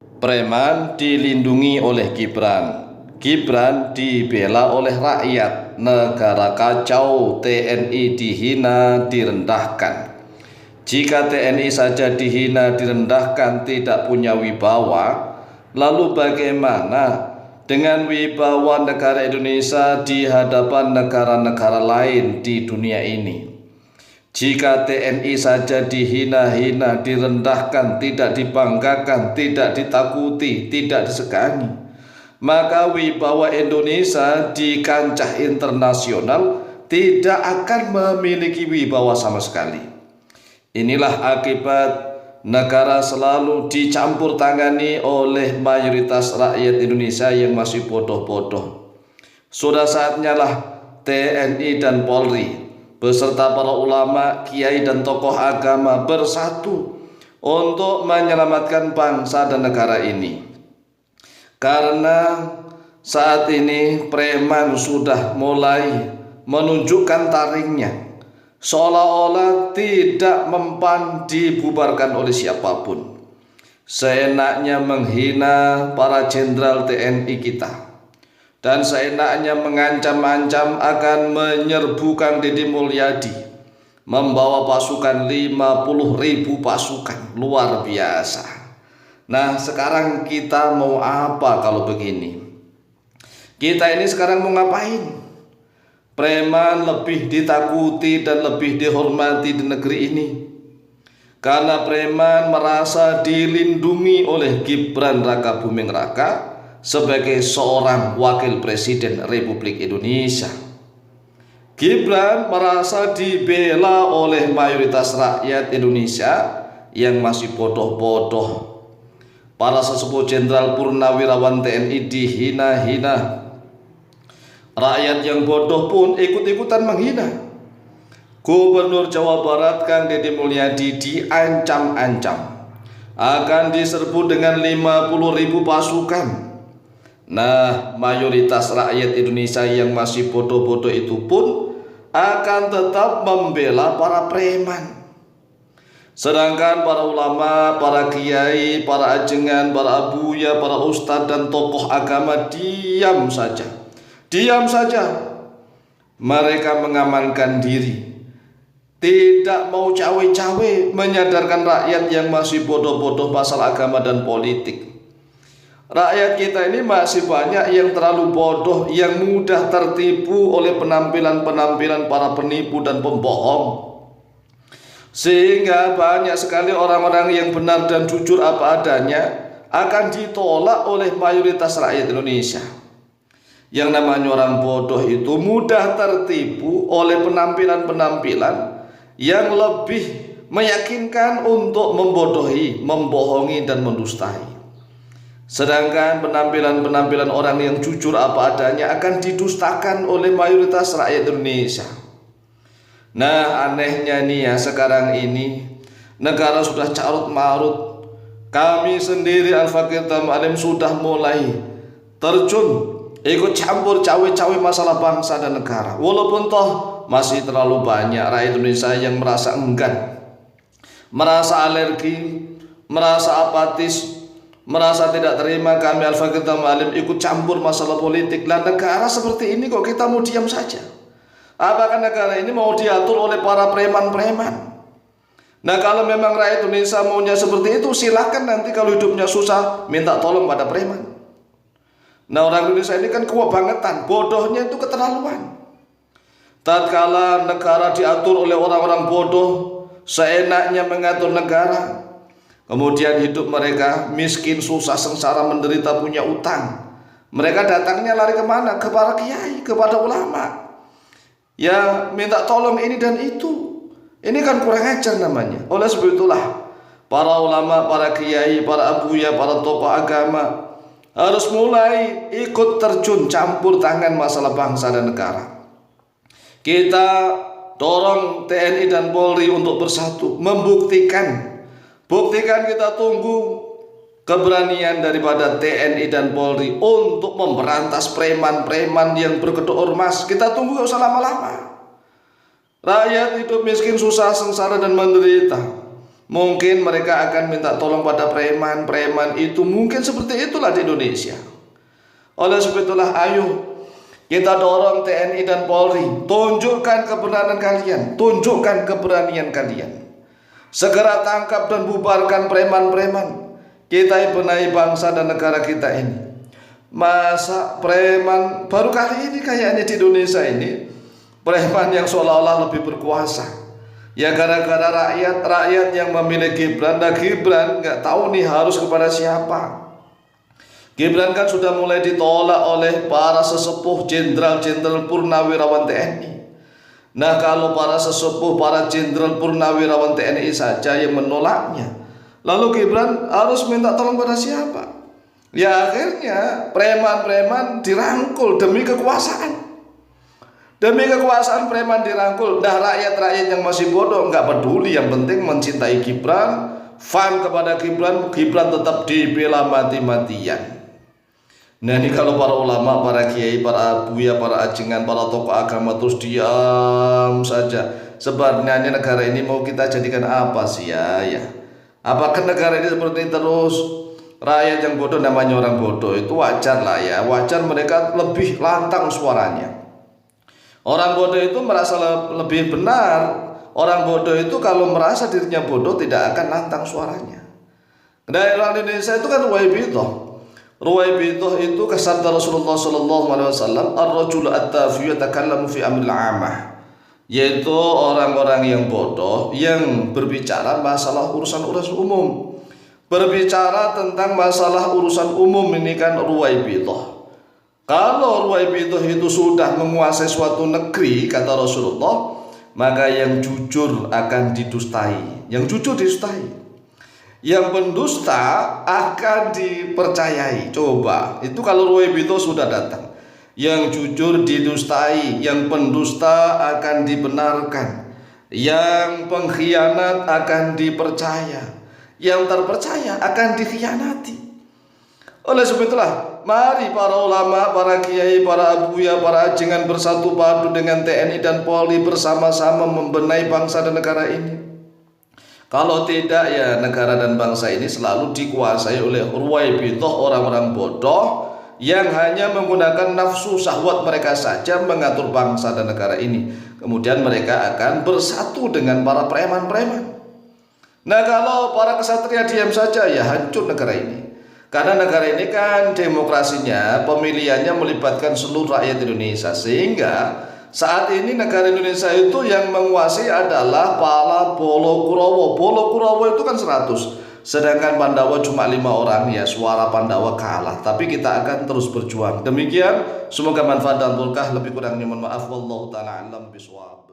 Preman dilindungi oleh Gibran. Gibran dibela oleh rakyat. Negara kacau, TNI dihina, direndahkan. Jika TNI saja dihina, direndahkan, tidak punya wibawa, lalu bagaimana dengan wibawa negara Indonesia di hadapan negara-negara lain di dunia ini? Jika TNI saja dihina-hina, direndahkan, tidak dibanggakan, tidak ditakuti, tidak disegani, maka wibawa Indonesia di kancah internasional tidak akan memiliki wibawa sama sekali. Inilah akibat negara selalu dicampur tangani oleh mayoritas rakyat Indonesia yang masih bodoh-bodoh. Sudah saatnya lah TNI dan Polri beserta para ulama, kiai dan tokoh agama bersatu untuk menyelamatkan bangsa dan negara ini. Karena saat ini preman sudah mulai menunjukkan taringnya, seolah-olah tidak mempan dibubarkan oleh siapapun. Seenaknya menghina para jenderal TNI kita, dan seenaknya mengancam-ancam akan menyerbu Kang Deddy Mulyadi, membawa pasukan 50.000 pasukan, luar biasa. Nah, sekarang kita mau apa kalau begini? Kita ini sekarang mau ngapain? Preman lebih ditakuti dan lebih dihormati di negeri ini karena preman merasa dilindungi oleh Gibran Rakabuming Raka sebagai seorang wakil presiden Republik Indonesia. Gibran merasa dibela oleh mayoritas rakyat Indonesia yang masih bodoh-bodoh. Para sesepuh jenderal purnawirawan TNI dihina-hina. Rakyat yang bodoh pun ikut-ikutan menghina. Gubernur Jawa Barat Kang Deddy Mulyadi diancam-ancam akan diserbu dengan 50.000 pasukan. Nah, mayoritas rakyat Indonesia yang masih bodoh-bodoh itu pun akan tetap membela para preman. Sedangkan para ulama, para kiai, para ajengan, para abuya, para ustadz dan tokoh agama diam saja. Diam saja. Mereka mengamankan diri. Tidak mau cawe-cawe menyadarkan rakyat yang masih bodoh-bodoh pasal agama dan politik. Rakyat kita ini masih banyak yang terlalu bodoh, yang mudah tertipu oleh penampilan-penampilan para penipu dan pembohong. Sehingga banyak sekali orang-orang yang benar dan jujur apa adanya akan ditolak oleh mayoritas rakyat Indonesia. Yang namanya orang bodoh itu mudah tertipu oleh penampilan-penampilan yang lebih meyakinkan untuk membodohi, membohongi dan mendustai. Sedangkan penampilan-penampilan orang yang jujur apa adanya akan didustakan oleh mayoritas rakyat Indonesia. Nah, anehnya nih ya, sekarang ini negara sudah carut marut. Kami sendiri Al-Fakir Alim sudah mulai terjun ikut campur cawe-cawe masalah bangsa dan negara. Walaupun toh masih terlalu banyak rakyat Indonesia yang merasa enggan, merasa alergi, merasa apatis, merasa tidak terima kami Al-Fakir Alim ikut campur masalah politik. Lah, negara seperti ini kok kita mau diam saja? Apakah negara ini mau diatur oleh para preman-preman? Nah, kalau memang rakyat Indonesia maunya seperti itu, silahkan nanti kalau hidupnya susah minta tolong pada preman. Nah, orang Indonesia ini kan kebangetan, bodohnya itu keterlaluan. Tatkala negara diatur oleh orang-orang bodoh, seenaknya mengatur negara, kemudian hidup mereka miskin, susah, sengsara, menderita, punya utang. Mereka datangnya lari kemana? Kepada kiai, kepada ulama. Ya, minta tolong ini dan itu. Ini kan kurang ajar namanya. Oleh sebab itulah para ulama, para kiai, para abuya, para tokoh agama harus mulai ikut terjun campur tangan masalah bangsa dan negara. Kita dorong TNI dan Polri untuk bersatu, membuktikan. Buktikan, kita tunggu keberanian daripada TNI dan Polri untuk memberantas preman-preman yang berkedok ormas. Kita tunggu, gak usah lama-lama. Rakyat hidup miskin, susah, sengsara dan menderita. Mungkin mereka akan minta tolong pada preman. Preman itu mungkin seperti itulah di Indonesia. Oleh sebab itulah ayo kita dorong TNI dan Polri, tunjukkan keberanian kalian, tunjukkan keberanian kalian. Segera tangkap dan bubarkan preman-preman. Kita benahi bangsa dan negara kita ini. Masa preman baru kali ini kayaknya di Indonesia ini, preman yang seolah-olah lebih berkuasa. Ya gara-gara rakyat yang memilih Gibran, nah Gibran nggak tahu nih harus kepada siapa. Gibran kan sudah mulai ditolak oleh para sesepuh jenderal-jenderal purnawirawan TNI. Nah kalau para sesepuh, para jenderal purnawirawan TNI saja yang menolaknya, lalu Gibran harus minta tolong pada siapa? Ya akhirnya preman-preman dirangkul demi kekuasaan. Demi kekuasaan preman dirangkul. Dah rakyat-rakyat yang masih bodoh nggak peduli, yang penting mencintai Gibran, fan kepada Gibran, Gibran tetap dibela mati-matian. Nah ini kalau para ulama, para kiai, para buya, para ajengan, para tokoh agama terus diam saja. Sebenarnya negara ini mau kita jadikan apa sih ya? Apakah negara ini seperti terus? Rakyat yang bodoh, namanya orang bodoh itu wajar lah ya, wajar mereka lebih lantang suaranya. Orang bodoh itu merasa lebih benar. Orang bodoh itu kalau merasa dirinya bodoh tidak akan lantang suaranya. Dan orang Indonesia itu kan ruwaibitoh. Ruwaibitoh itu kesabda Rasulullah SAW, ar-rajul at-tafi yatakallamu fi amril 'amah, yaitu orang-orang yang bodoh yang berbicara masalah urusan-urusan umum. Berbicara tentang masalah urusan umum ini kan ruwaibitoh. Kalau ruwaibitoh itu sudah menguasai suatu negeri, kata Rasulullah, maka yang jujur akan didustai. Yang jujur didustai. Yang pendusta akan dipercayai. Coba, itu kalau ruwaibitoh sudah datang. Yang jujur didustai, yang pendusta akan dibenarkan, yang pengkhianat akan dipercaya, yang terpercaya akan dikhianati. Oleh sebab itulah, mari para ulama, para kiai, para abuya, para ajengan bersatu padu dengan TNI dan Polri bersama-sama membenahi bangsa dan negara ini. Kalau tidak ya negara dan bangsa ini selalu dikuasai oleh ruwaibitoh, orang-orang bodoh yang hanya menggunakan nafsu syahwat mereka saja mengatur bangsa dan negara ini. Kemudian mereka akan bersatu dengan para preman-preman. Nah kalau para kesatria diam saja ya hancur negara ini. Karena negara ini kan demokrasinya, pemilihannya melibatkan seluruh rakyat Indonesia. Sehingga saat ini negara Indonesia itu yang menguasai adalah para Bolo Kurowo. Bolo Kurowo itu kan 100. Sedangkan Pandawa cuma 5 orang, ya suara Pandawa kalah. Tapi kita akan terus berjuang. Demikian, semoga manfaat dan berkah. Lebih kurangnya mohon maaf. Wallahu ta'ala alam bisawab.